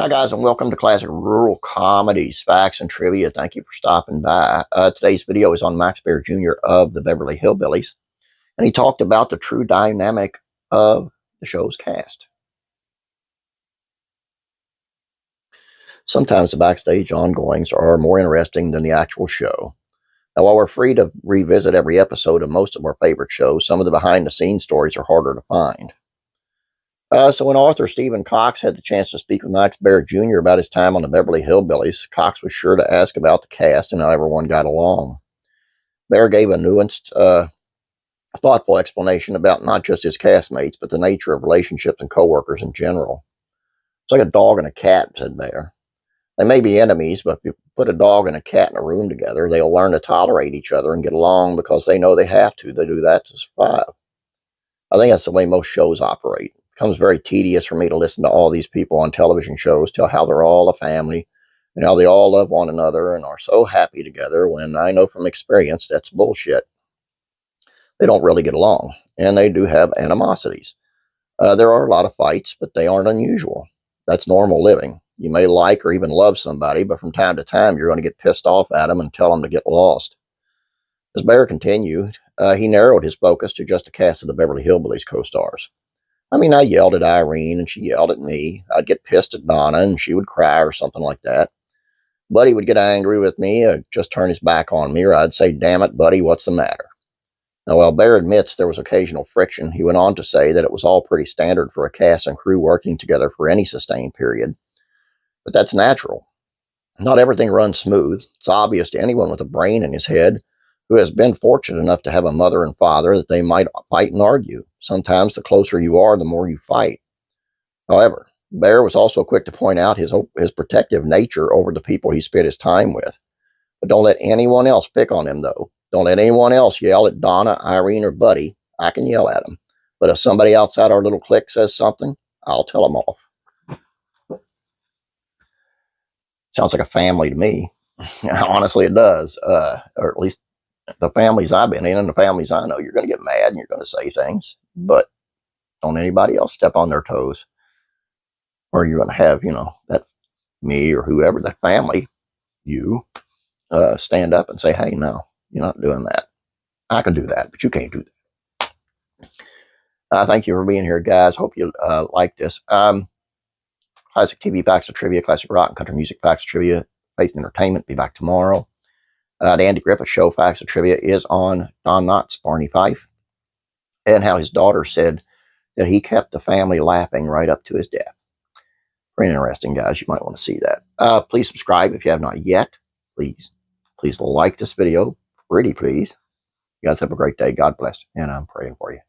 Hi, guys, and welcome to Classic Rural Comedies, Facts, and Trivia. Thank you for stopping by. Today's video is on Baer Jr. of the Beverly Hillbillies, and he talked about the true dynamic of the show's cast. Sometimes the backstage ongoings are more interesting than the actual show. Now, while we're free to revisit every episode of most of our favorite shows, some of the behind-the-scenes stories are harder to find. So when author Stephen Cox had the chance to speak with Baer Jr. about his time on the Beverly Hillbillies, Cox was sure to ask about the cast and how everyone got along. Baer gave a nuanced, thoughtful explanation about not just his castmates, but the nature of relationships and coworkers in general. It's like a dog and a cat, said Baer. They may be enemies, but if you put a dog and a cat in a room together, they'll learn to tolerate each other and get along because they know they have to. They do that to survive. I think that's the way most shows operate. It becomes very tedious for me to listen to all these people on television shows tell how they're all a family and how they all love one another and are so happy together, when I know from experience that's bullshit. They don't really get along, and they do have animosities. There are a lot of fights, but they aren't unusual. That's normal living. You may like or even love somebody, but from time to time you're going to get pissed off at them and tell them to get lost. As Baer continued, he narrowed his focus to just the cast of the Beverly Hillbillies co-stars. I mean, I yelled at Irene and she yelled at me. I'd get pissed at Donna and she would cry or something like that. Buddy would get angry with me, just turn his back on me, or I'd say, "Damn it, Buddy, what's the matter?" Now, while Baer admits there was occasional friction, he went on to say that it was all pretty standard for a cast and crew working together for any sustained period. But that's natural. Not everything runs smooth. It's obvious to anyone with a brain in his head who has been fortunate enough to have a mother and father that they might fight and argue. Sometimes the closer you are, the more you fight. However, Baer was also quick to point out his protective nature over the people he spent his time with. But don't let anyone else pick on him, though. Don't let anyone else yell at Donna, Irene, or Buddy. I can yell at them. But if somebody outside our little clique says something, I'll tell them off. Sounds like a family to me. Honestly, it does. Or at least the families I've been in and the families I know. You're going to get mad and you're going to say things, but don't anybody else step on their toes. Or you're going to have, that me or whoever, that family, you stand up and say, "Hey, no, you're not doing that. I can do that, but you can't do that." Thank you for being here, guys. Hope you like this. Classic TV Facts of Trivia, Classic Rock and Country Music Facts of Trivia, Faith and Entertainment, be back tomorrow. The Andy Griffith Show Facts of Trivia is on Don Knotts' Barney Fife, and how his daughter said that he kept the family laughing right up to his death. Very interesting, guys. You might want to see that. Please subscribe if you have not yet. Please like this video. Pretty please. You guys have a great day. God bless. And I'm praying for you.